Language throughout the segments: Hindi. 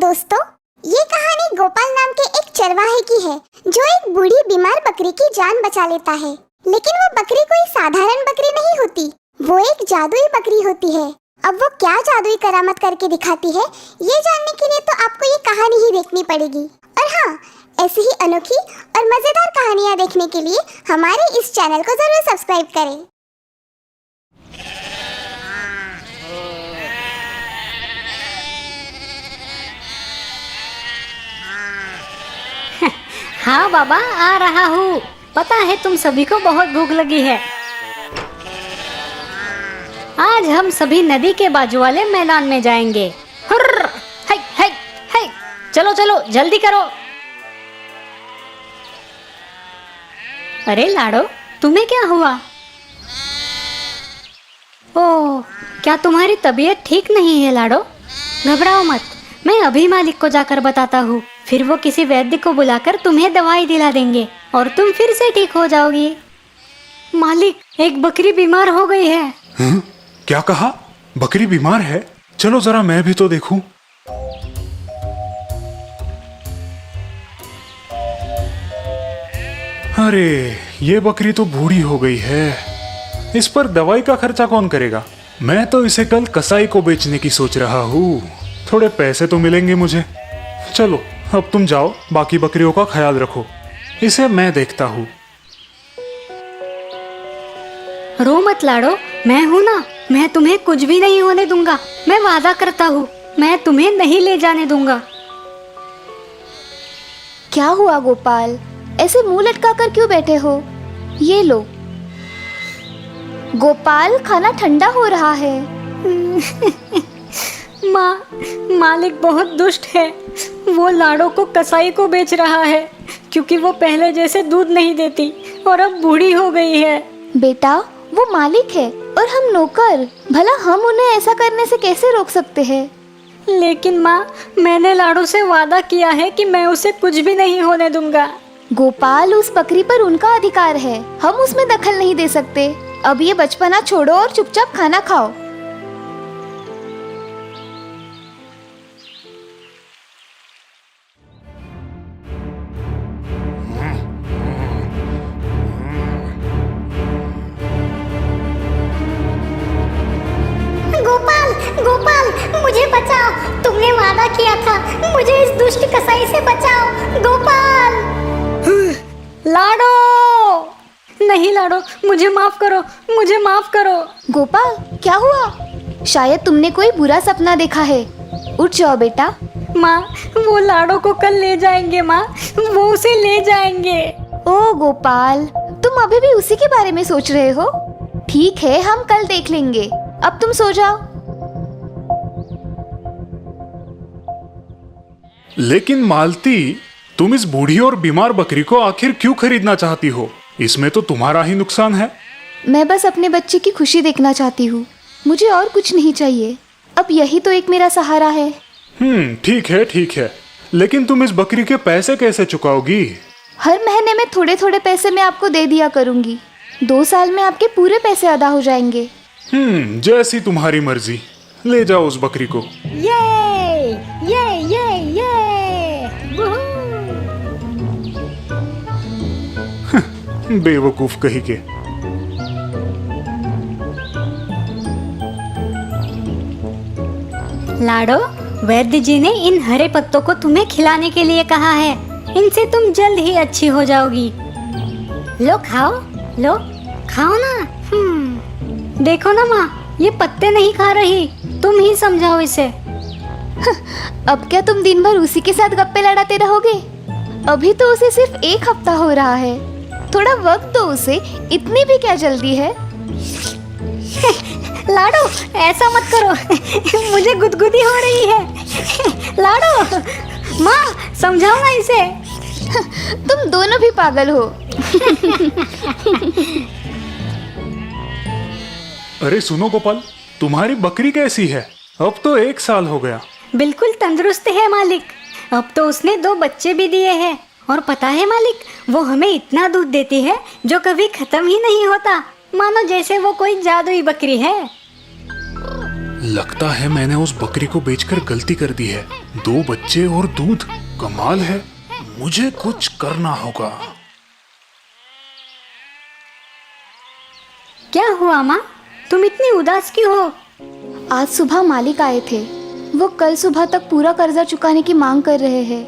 दोस्तों, ये कहानी गोपाल नाम के एक चरवाहे की है जो एक बूढ़ी बीमार बकरी की जान बचा लेता है। लेकिन वो बकरी कोई साधारण बकरी नहीं होती, वो एक जादुई बकरी होती है। अब वो क्या जादुई करामत करके दिखाती है, ये जानने के लिए तो आपको ये कहानी ही देखनी पड़ेगी। और हाँ, ऐसी ही अनोखी और मजेदार कहानियाँ देखने के लिए हमारे इस चैनल को जरूर सब्सक्राइब करें। हाँ बाबा, आ रहा हूँ। पता है तुम सभी को बहुत भूख लगी है। आज हम सभी नदी के बाजू वाले मैदान में जाएंगे। हुर्र, हाय हाय हाय, चलो चलो जल्दी करो। अरे लाडो, तुम्हें क्या हुआ? ओह, क्या तुम्हारी तबीयत ठीक नहीं है लाडो? घबराओ मत, मैं अभी मालिक को जाकर बताता हूँ। फिर वो किसी वैद्य को बुलाकर तुम्हें दवाई दिला देंगे और तुम फिर से ठीक हो जाओगी। मालिक, एक बकरी बीमार हो गई है। क्या कहा? बकरी बीमार है? चलो जरा मैं भी तो देखूं। अरे, ये बकरी तो बूढ़ी हो गई है। इस पर दवाई का खर्चा कौन करेगा? मैं तो इसे कल कसाई को बेचने की सोच रहा हूँ। थोड़े पैसे तो मिलेंगे मुझे। चलो, अब तुम जाओ, बाकी बकरियों का ख्याल रखो। इसे मैं देखता हूँ। रो मत लाडो, मैं हूँ ना। मैं तुम्हें कुछ भी नहीं होने दूंगा। मैं वादा करता हूँ, मैं तुम्हें नहीं ले जाने दूंगा। क्या हुआ गोपाल, ऐसे मुंह लटका कर क्यों बैठे हो? ये लो। गोपाल, खाना ठंडा हो रहा है। माँ, मालिक बहुत दुष्ट है। वो लाडो को कसाई को बेच रहा है क्योंकि वो पहले जैसे दूध नहीं देती और अब बूढ़ी हो गई है। बेटा, वो मालिक है और हम नौकर। भला हम उन्हें ऐसा करने से कैसे रोक सकते हैं? लेकिन माँ, मैंने लाडो से वादा किया है कि मैं उसे कुछ भी नहीं होने दूंगा। गोपाल, उस बकरी पर उनका अधिकार है, हम उसमें दखल नहीं दे सकते। अब ये बचपना छोड़ो और चुपचाप खाना खाओ। गोपाल, गोपाल, मुझे बचाओ। तुमने वादा किया था, मुझे इस दुष्ट कसाई से बचाओ। गोपाल! लाडो! नहीं लाडो, मुझे माफ करो, मुझे माफ करो। गोपाल, क्या हुआ? शायद तुमने कोई बुरा सपना देखा है। उठ जाओ बेटा। माँ, वो लाडो को कल ले जाएंगे। माँ, वो उसे ले जाएंगे। ओ गोपाल, तुम अभी भी उसी के बारे में सोच रहे हो? ठीक है, हम कल देख लेंगे। अब तुम सो जाओ। लेकिन मालती, तुम इस बूढ़ी और बीमार बकरी को आखिर क्यों खरीदना चाहती हो? इसमें तो तुम्हारा ही नुकसान है। मैं बस अपने बच्चे की खुशी देखना चाहती हूँ। मुझे और कुछ नहीं चाहिए। अब यही तो एक मेरा सहारा है। ठीक है, ठीक है। लेकिन तुम इस बकरी के पैसे कैसे चुकाओगी? हर महीने में थोड़े थोड़े पैसे मैं आपको दे दिया करूँगी। 2 साल में आपके पूरे पैसे अदा हो जाएंगे। जैसी तुम्हारी मर्जी। ले जाओ उस बकरी को। ये बेवकूफ कही के। लाडो, वैद्य जी ने इन हरे पत्तों को तुम्हें खिलाने के लिए कहा है। इनसे तुम जल्द ही अच्छी हो जाओगी। लो खाओ, लो खाओ ना। देखो ना माँ, ये पत्ते नहीं खा रही। तुम ही समझाओ इसे। अब क्या तुम दिन भर उसी के साथ गप्पे लड़ाते रहोगे? अभी तो उसे सिर्फ 1 हफ्ता हो रहा है। थोड़ा वक्त दो उसे, इतनी भी क्या जल्दी है? लाडो, ऐसा मत करो। मुझे गुदगुदी हो रही है। लाडो, माँ समझाओ ना इसे। तुम दोनों भी पागल हो। अरे सुनो गोपाल, तुम्हारी बकरी कैसी है? अब तो 1 साल हो गया। बिल्कुल तंदुरुस्त है मालिक। अब तो उसने 2 बच्चे भी दिए हैं। और पता है मालिक, वो हमें इतना दूध देती है जो कभी खत्म ही नहीं होता। मानो जैसे वो कोई जादुई बकरी है। लगता है मैंने उस बकरी को बेचकर गलती कर दी है। 2 बच्चे और दूध, कमाल है। मुझे कुछ करना होगा। क्या हुआ माँ, तुम इतनी उदास क्यों हो? आज सुबह मालिक आए थे। वो कल सुबह तक पूरा कर्जा चुकाने की मांग कर रहे हैं।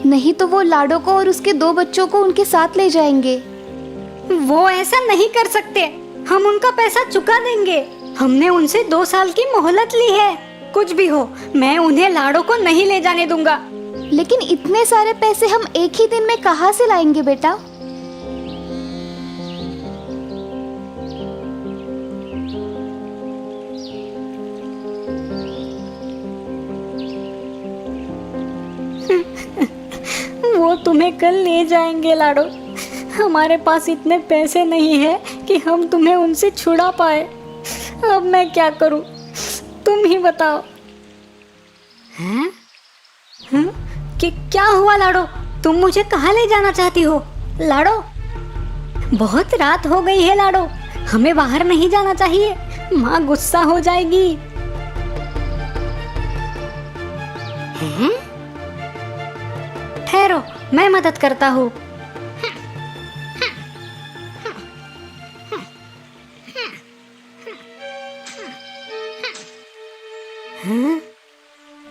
नहीं तो वो लाडो को और उसके 2 बच्चों को उनके साथ ले जाएंगे। वो ऐसा नहीं कर सकते। हम उनका पैसा चुका देंगे। हमने उनसे 2 साल की मोहलत ली है। कुछ भी हो, मैं उन्हें लाडो को नहीं ले जाने दूंगा। लेकिन इतने सारे पैसे हम एक ही दिन में कहाँ से लाएंगे बेटा? वो तुम्हें कल ले जाएंगे लाडो। हमारे पास इतने पैसे नहीं है कि हम तुम्हें उनसे छुड़ा पाए। अब मैं क्या करूं, तुम ही बताओ। हैं? कि क्या हुआ लाडो? तुम मुझे कहाँ ले जाना चाहती हो लाडो? बहुत रात हो गई है लाडो, हमें बाहर नहीं जाना चाहिए। माँ गुस्सा हो जाएगी। हैं? ठहरो, मैं मदद करता हूँ।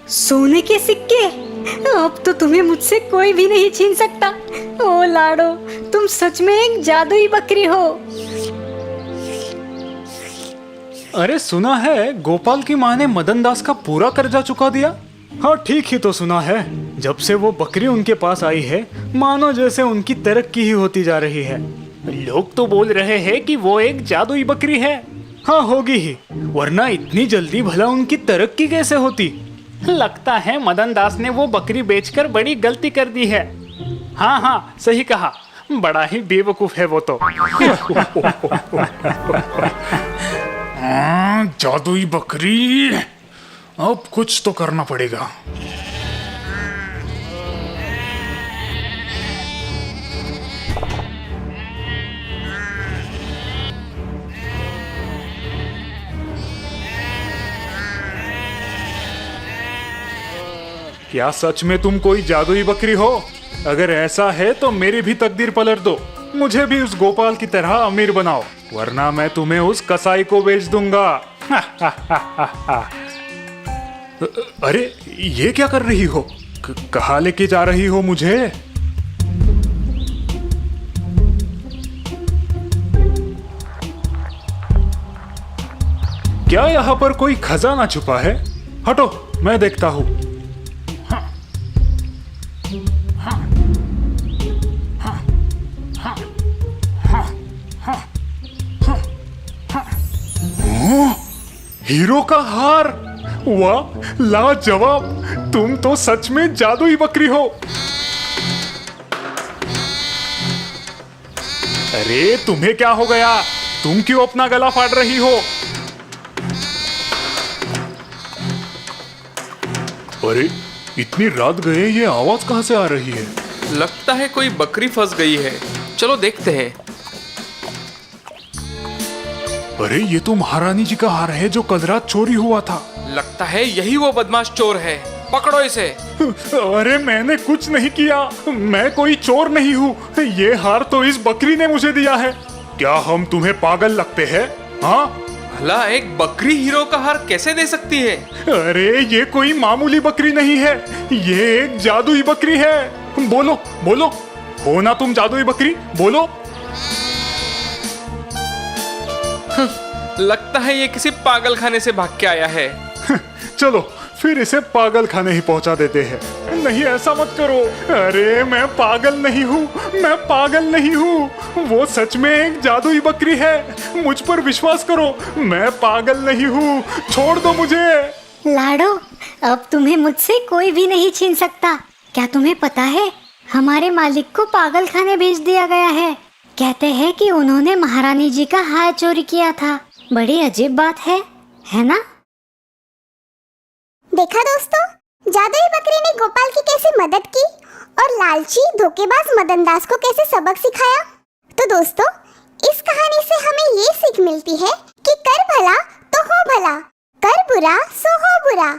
सोने के सिक्के, अब तो तुम्हें मुझसे कोई भी नहीं छीन सकता। ओ लाडो, तुम सच में एक जादुई बकरी हो। अरे सुना है गोपाल की माँ ने मदन दास का पूरा कर्जा चुका दिया। हाँ ठीक ही तो सुना है। जब से वो बकरी उनके पास आई है, मानो जैसे उनकी तरक्की ही होती जा रही है। लोग तो बोल रहे हैं कि वो एक जादुई बकरी है। हाँ होगी ही, वरना इतनी जल्दी भला उनकी तरक्की कैसे होती। लगता है मदन दास ने वो बकरी बेचकर बड़ी गलती कर दी है। हाँ हाँ सही कहा, बड़ा ही बेवकूफ है वो तो। जादुई बकरी, अब कुछ तो करना पड़ेगा। क्या सच में तुम कोई जादुई बकरी हो? अगर ऐसा है तो मेरी भी तकदीर पलट दो। मुझे भी उस गोपाल की तरह अमीर बनाओ, वरना मैं तुम्हें उस कसाई को बेच दूंगा। अरे ये क्या कर रही हो? कहाँ लेके जा रही हो मुझे? क्या यहाँ पर कोई खजाना छुपा है? हटो, मैं देखता हूँ। हीरो का हार, वाह लाजवाब। तुम तो सच में जादुई बकरी हो। अरे तुम्हें क्या हो गया? तुम क्यों अपना गला फाड़ रही हो? अरे इतनी रात गए, ये आवाज कहां से आ रही है? लगता है कोई बकरी फंस गई है। चलो देखते हैं। अरे ये तो महारानी जी का हार है जो कल रात चोरी हुआ था। लगता है यही वो बदमाश चोर है। पकड़ो इसे। अरे मैंने कुछ नहीं किया, मैं कोई चोर नहीं हूँ। ये हार तो इस बकरी ने मुझे दिया है। क्या हम तुम्हें पागल लगते हैं? हाँ, भला एक बकरी हीरो का हार कैसे दे सकती है? अरे ये कोई मामूली बकरी नहीं है, ये एक जादुई बकरी है। बोलो बोलो, हो ना तुम जादुई बकरी? बोलो। लगता है ये किसी पागल खाने से भाग के आया है। चलो फिर इसे पागल खाने ही पहुंचा देते हैं। नहीं ऐसा मत करो। अरे मैं पागल नहीं हूँ, मैं पागल नहीं हूँ। वो सच में एक जादुई बकरी है। मुझ पर विश्वास करो, मैं पागल नहीं हूँ। छोड़ दो मुझे। लाडो, अब तुम्हें मुझसे कोई भी नहीं छीन सकता। क्या तुम्हें पता है, हमारे मालिक को पागल खाने भेज दिया गया है। कहते हैं कि उन्होंने महारानी जी का हार चोरी किया था। बड़ी अजीब बात है ना? देखा दोस्तों, जादुई बकरी ने गोपाल की कैसे मदद की और लालची धोखेबाज मदन दास को कैसे सबक सिखाया। तो दोस्तों, इस कहानी से हमें ये सीख मिलती है कि कर भला तो हो भला, कर बुरा सो हो बुरा।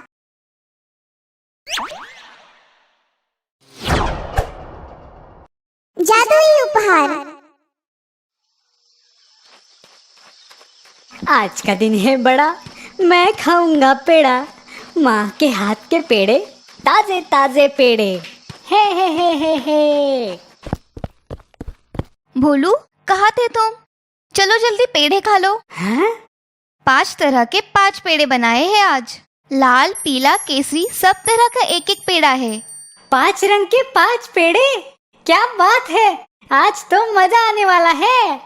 जादुई उपहार। आज का दिन है बड़ा, मैं खाऊंगा पेड़ा, माँ के हाथ के पेड़े, ताजे ताजे पेड़े। हे। भोलू, कहाँ थे तुम? चलो जल्दी पेड़े खा लो। हाँ? 5 तरह के 5 पेड़े बनाए हैं आज। लाल, पीला, केसरी, सब तरह का एक एक पेड़ा है। 5 रंग के 5 पेड़े, क्या बात है। आज तो मजा आने वाला है।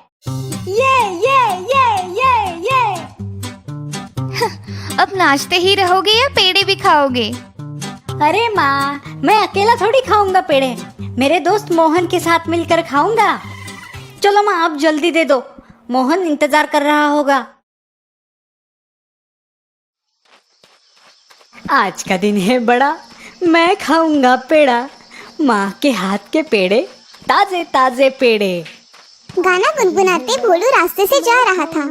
ये। अब नाचते ही रहोगे या पेड़े भी खाओगे? अरे माँ, मैं अकेला थोड़ी खाऊंगा पेड़े, मेरे दोस्त मोहन के साथ मिलकर खाऊंगा। चलो माँ, आप जल्दी दे दो, मोहन इंतजार कर रहा होगा। आज का दिन है बड़ा, मैं खाऊंगा पेड़ा, माँ के हाथ के पेड़े, ताजे ताजे पेड़े। गाना गुनगुनाते भोलू रास्ते से जा रहा था।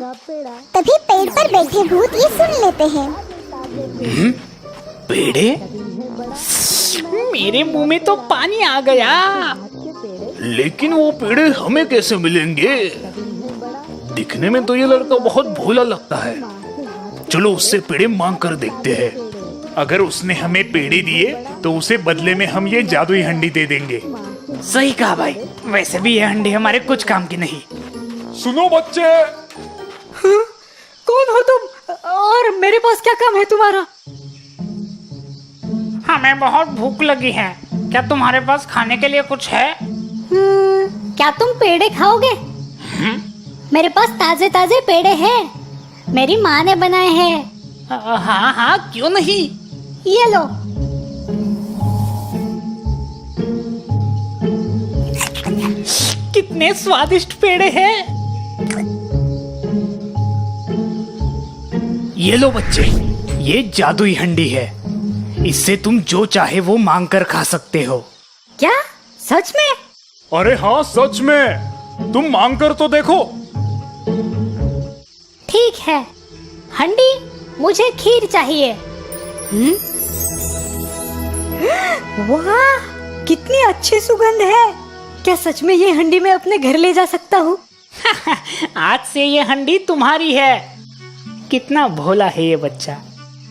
तभी पेड़ पर बैठे भूत ये सुन लेते हैं। पेड़े? मेरे मुंह में तो पानी आ गया। लेकिन वो पेड़े हमें कैसे मिलेंगे? दिखने में तो ये लड़का बहुत भोला लगता है। चलो उससे पेड़े मांग कर देखते हैं। अगर उसने हमें पेड़े दिए तो उसे बदले में हम ये जादुई हंडी दे देंगे। सही कहा भाई। वैसे भी ये हंडी हमारे कुछ काम की नहीं। सुनो बच्चे। कौन हो तुम, और मेरे पास क्या काम है तुम्हारा? हमें बहुत भूख लगी है, क्या तुम्हारे पास खाने के लिए कुछ है? क्या तुम पेड़े खाओगे? मेरे पास ताजे ताजे पेड़े हैं, मेरी माँ ने बनाए हैं। हाँ, क्यों नहीं। ये लो। कितने स्वादिष्ट पेड़े हैं। ये लो बच्चे, ये जादुई हंडी है। इससे तुम जो चाहे वो मांग कर खा सकते हो। क्या, सच में? अरे हाँ, सच में। तुम मांग कर तो देखो। ठीक है, हंडी, मुझे खीर चाहिए। वाह, कितनी अच्छी सुगंध है। क्या सच में ये हंडी मैं अपने घर ले जा सकता हूँ? आज से ये हंडी तुम्हारी है। कितना भोला है ये बच्चा।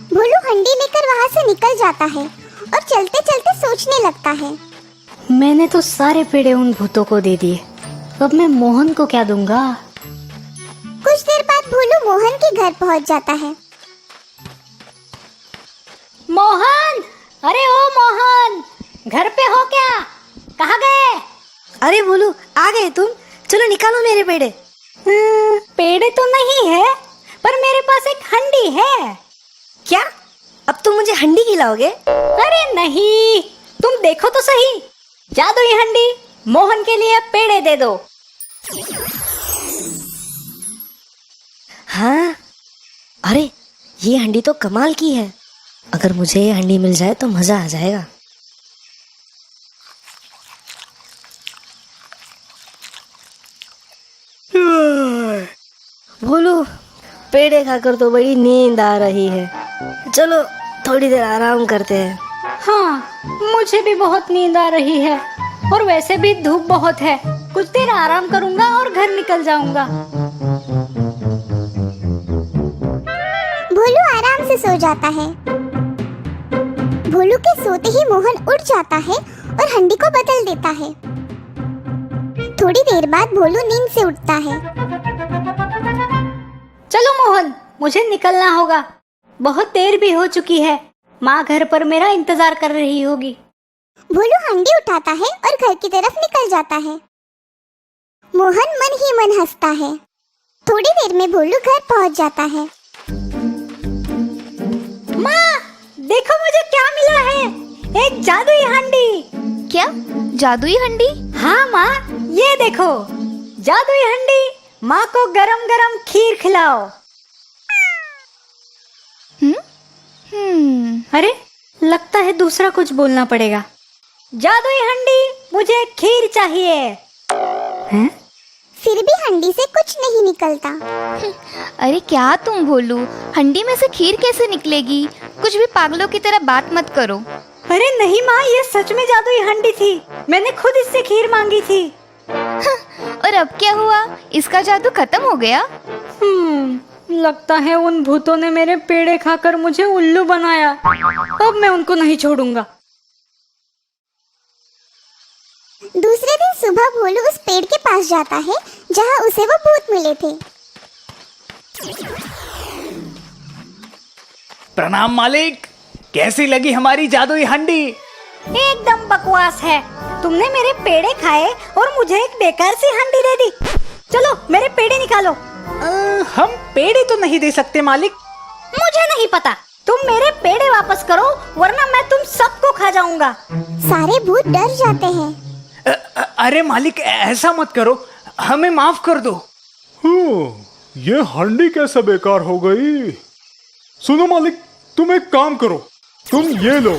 भोलू हंडी लेकर वहाँ से निकल जाता है और चलते चलते सोचने लगता है। मैंने तो सारे पेड़े उन भूतों को दे दिए, अब मैं मोहन को क्या दूंगा? कुछ देर बाद भोलू मोहन के घर पहुँच जाता है। मोहन, अरे ओ मोहन, घर पे हो क्या? कहाँ गए? अरे भोलू, आ गए तुम। चलो निकालो मेरे पेड़े। पेड़े तो नहीं है, पर मेरे पास एक हंडी है। क्या? अब तुम मुझे हंडी खिलाओगे? अरे नहीं, तुम देखो तो सही, जादुई हंडी। मोहन के लिए पेड़े दे दो। हाँ, अरे ये हंडी तो कमाल की है। अगर मुझे ये हंडी मिल जाए तो मजा आ जाएगा। भोलू, पेड़े खाकर तो बड़ी नींद आ रही है। चलो थोड़ी देर आराम करते हैं। हाँ, मुझे भी बहुत नींद आ रही है, और वैसे भी धूप बहुत है। कुछ देर आराम करूंगा और घर निकल जाऊंगा। भोलू आराम से सो जाता है। भोलू के सोते ही मोहन उठ जाता है और हंडी को बदल देता है। थोड़ी देर बाद भोलू नींद से उठता है। चलो मोहन, मुझे निकलना होगा, बहुत देर भी हो चुकी है। माँ घर पर मेरा इंतजार कर रही होगी। भोलू हंडी उठाता है और घर की तरफ निकल जाता है। मोहन मन ही मन हंसता है। थोड़ी देर में भोलू घर पहुंच जाता है। माँ, देखो मुझे क्या मिला है, एक जादुई हंडी। क्या, जादुई हंडी? हाँ माँ, ये देखो, जादुई हंडी। माँ को गरम गरम खीर खिलाओ। अरे, लगता है दूसरा कुछ बोलना पड़ेगा। जादुई हंडी, मुझे खीर चाहिए। हैं? फिर भी हंडी से कुछ नहीं निकलता। अरे क्या तुम भोलू, हंडी में से खीर कैसे निकलेगी? कुछ भी पागलों की तरह बात मत करो। अरे नहीं माँ, ये सच में जादुई हंडी थी। मैंने खुद इससे खीर मांगी थी। और अब क्या हुआ? इसका जादू खत्म हो गया? लगता है उन भूतों ने मेरे पेड़े खाकर मुझे उल्लू बनाया। अब मैं उनको नहीं छोड़ूंगा। दूसरे दिन सुबह भोलू उस पेड़ के पास जाता है जहाँ उसे वो भूत मिले थे। प्रणाम मालिक, कैसी लगी हमारी जादुई हंडी? एकदम बकवास है। तुमने मेरे पेड़े खाए और मुझे एक बेकार सी हंडी दे दी। चलो मेरे पेड़े निकालो। हम पेड़े तो नहीं दे सकते मालिक। मुझे नहीं पता, तुम मेरे पेड़े वापस करो वरना मैं तुम सबको खा जाऊंगा। सारे भूत डर जाते हैं। अरे मालिक, ऐसा मत करो, हमें माफ कर दो। ये हंडी कैसे बेकार हो गई? सुनो मालिक, तुम एक काम करो, तुम ये लो।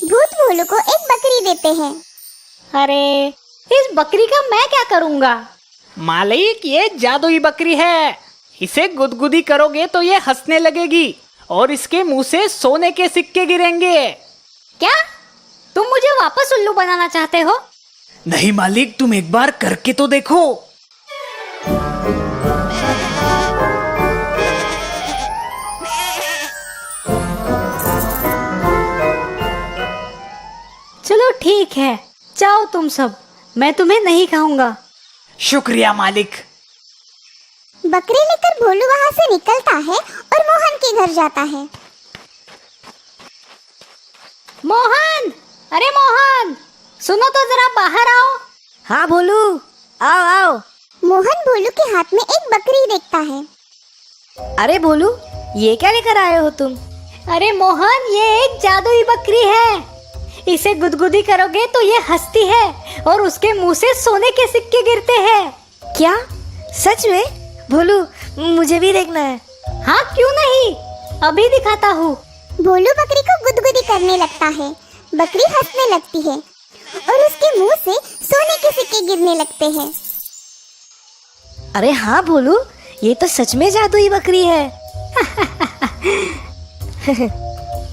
भूत भोलू को एक बकरी देते हैं। अरे इस बकरी का मैं क्या करूंगा? मालिक, ये जादुई बकरी है। इसे गुदगुदी करोगे तो ये हंसने लगेगी और इसके मुंह से सोने के सिक्के गिरेंगे। क्या तुम मुझे वापस उल्लू बनाना चाहते हो? नहीं मालिक, तुम एक बार करके तो देखो। चलो ठीक है, जाओ तुम सब, मैं तुम्हें नहीं खाऊंगा। शुक्रिया मालिक। बकरी लेकर भोलू वहाँ से निकलता है और मोहन के घर जाता है। मोहन, अरे मोहन, सुनो तो जरा बाहर आओ। हाँ भोलू, आओ आओ। मोहन भोलू के हाथ में एक बकरी देखता है। अरे भोलू, ये क्या लेकर आए हो तुम? अरे मोहन, ये एक जादुई बकरी है। इसे गुदगुदी करोगे तो ये हंसती है और उसके मुंह से सोने के सिक्के गिरते हैं। क्या सच में? भोलू, मुझे भी देखना है। हाँ क्यों नहीं, अभी दिखाता हूँ। भोलू बकरी को गुदगुदी करने लगता है। बकरी हंसने लगती है और उसके मुंह से सोने के सिक्के गिरने लगते हैं। अरे हाँ भोलू, ये तो सच में जादुई बकरी है।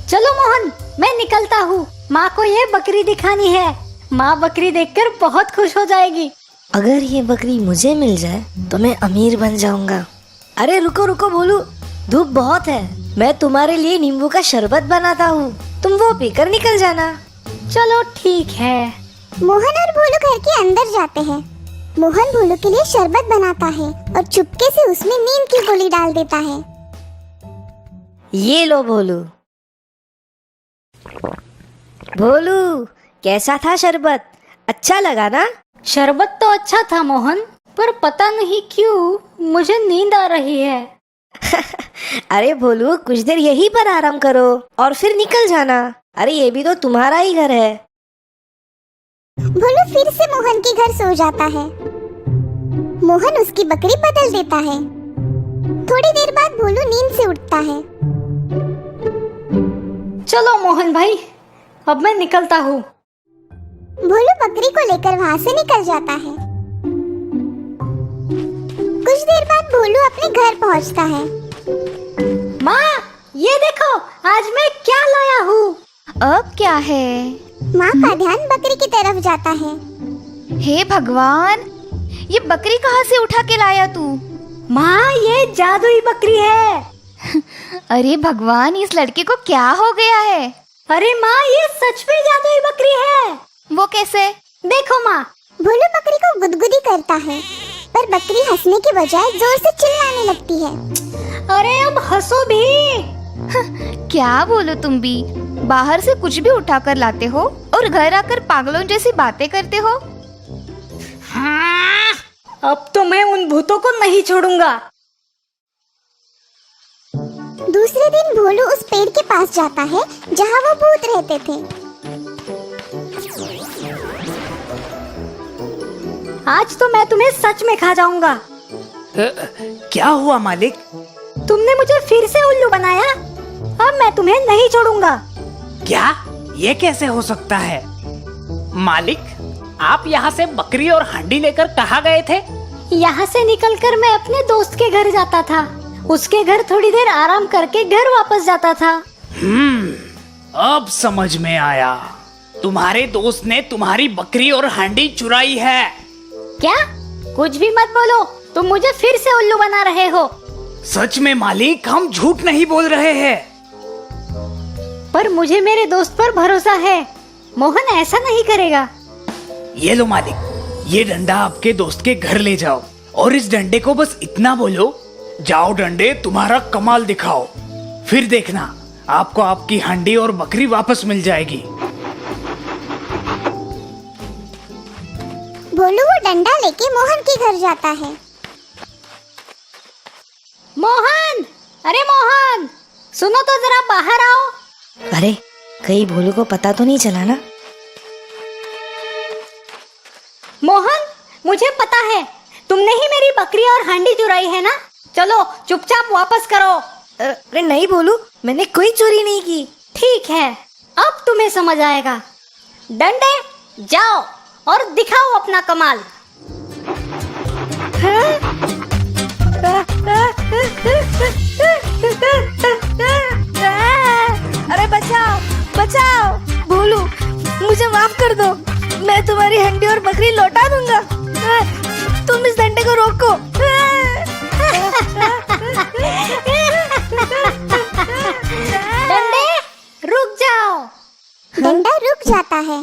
चलो मोहन, मैं निकलता हूँ। माँ को ये बकरी दिखानी है। माँ बकरी देखकर बहुत खुश हो जाएगी। अगर ये बकरी मुझे मिल जाए तो मैं अमीर बन जाऊंगा। अरे रुको रुको भोलू, धूप बहुत है। मैं तुम्हारे लिए नींबू का शरबत बनाता हूँ, तुम वो पीकर निकल जाना। चलो ठीक है। मोहन और भोलू घर के अंदर जाते हैं। मोहन भोलू के लिए शरबत बनाता है और चुपके से उसमें नीम की गोली डाल देता है। ये लो भोलू। भोलू, कैसा था शरबत? अच्छा लगा ना? शरबत तो अच्छा था मोहन, पर पता नहीं क्यों मुझे नींद आ रही है। अरे भोलू, कुछ देर यहीं पर आराम करो और फिर निकल जाना। अरे ये भी तो तुम्हारा ही घर है। भोलू फिर से मोहन के घर सो जाता है। मोहन उसकी बकरी बदल देता है। थोड़ी देर बाद भोलू नींद से उठता है। चलो मोहन भाई, अब मैं निकलता हूँ। भोलू बकरी को लेकर वहाँ से निकल जाता है। कुछ देर बाद भोलू अपने घर पहुँचता है। माँ, ये देखो आज मैं क्या लाया हूँ। अब क्या है? माँ का ध्यान बकरी की तरफ जाता है। हे भगवान, ये बकरी कहाँ से उठा के लाया तू? माँ, ये जादुई बकरी है। अरे भगवान, इस लड़के को क्या हो गया है? अरे माँ, ये सच में जादुई बकरी है। वो कैसे? देखो माँ। भोलू बकरी को गुदगुदी करता है, पर बकरी हंसने के बजाय जोर से चिल्लाने लगती है। अरे अब हंसो भी। क्या बोलो तुम भी? बाहर से कुछ भी उठा कर लाते हो और घर आकर पागलों जैसी बातें करते हो। हाँ, अब तो मैं उन भूतों को नहीं छोड़ूंगा। दूसरे दिन भोलू उस पेड़ के पास जाता है जहाँ वो भूत रहते थे। आज तो मैं तुम्हें सच में खा जाऊंगा। क्या हुआ मालिक? तुमने मुझे फिर से उल्लू बनाया। अब मैं तुम्हें नहीं छोड़ूंगा। क्या? ये कैसे हो सकता है? मालिक, आप यहाँ से बकरी और हांडी लेकर कहाँ गए थे? यहाँ से निकलकर मैं अपने दोस्त के घर जाता था। उसके घर थोड़ी देर आराम करके घर वापस जाता था। अब समझ में आया, तुम्हारे दोस्त ने तुम्हारी बकरी और हांडी चुराई है। क्या? कुछ भी मत बोलो, तुम मुझे फिर से उल्लू बना रहे हो। सच में मालिक, हम झूठ नहीं बोल रहे हैं। पर मुझे मेरे दोस्त पर भरोसा है, मोहन ऐसा नहीं करेगा। ये लो मालिक, ये डंडा आपके दोस्त के घर ले जाओ और इस डंडे को बस इतना बोलो, जाओ डंडे तुम्हारा कमाल दिखाओ। फिर देखना, आपको आपकी हांडी और बकरी वापस मिल जाएगी। भोलू वो डंडा लेके मोहन के घर जाता है। मोहन, अरे मोहन, सुनो तो जरा बाहर आओ। अरे कहीं भोलू को पता तो नहीं चला ना? मोहन, मुझे पता है तुमने ही मेरी बकरी और हांडी चुराई है ना। चलो चुपचाप वापस करो। अरे नहीं भोलू, मैंने कोई चोरी नहीं की। ठीक है, अब तुम्हें समझ आएगा। डंडे, जाओ और दिखाओ अपना कमाल। अरे बचाओ बचाओ, भोलू मुझे माफ कर दो, मैं तुम्हारी हंडी और बकरी लौटा दूंगा। तुम इस डंडे को रोको। डंडे, रुक जाओ। डंडा रुक जाता है।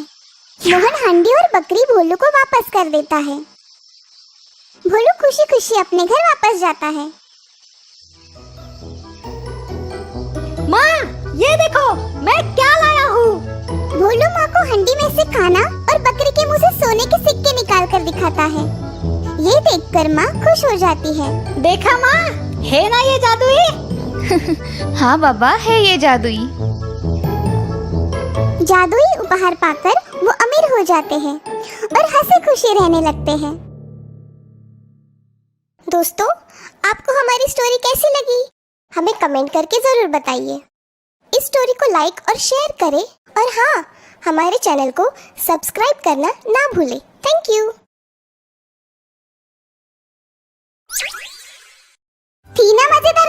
मोहन हांडी और बकरी भोलू को वापस कर देता है। भोलू खुशी खुशी अपने घर वापस जाता है। माँ, ये देखो मैं क्या लाया हूँ। भोलू माँ को हंडी में से खाना और बकरी के मुंह से सोने के सिक्के निकाल कर दिखाता है। ये देखकर माँ खुश हो जाती है। देखा माँ, है ना ये जादुई? हाँ बाबा, है ये जादुई। जादुई उपहार पाकर वो अमीर हो जाते हैं और हंसी खुशी रहने लगते हैं। दोस्तों, आपको हमारी स्टोरी कैसी लगी? हमें कमेंट करके जरूर बताइए। इस स्टोरी को लाइक और शेयर करें और हाँ, हमारे चैनल को सब्सक्राइब करना ना भूलें। Thank you. थी ना मजेदार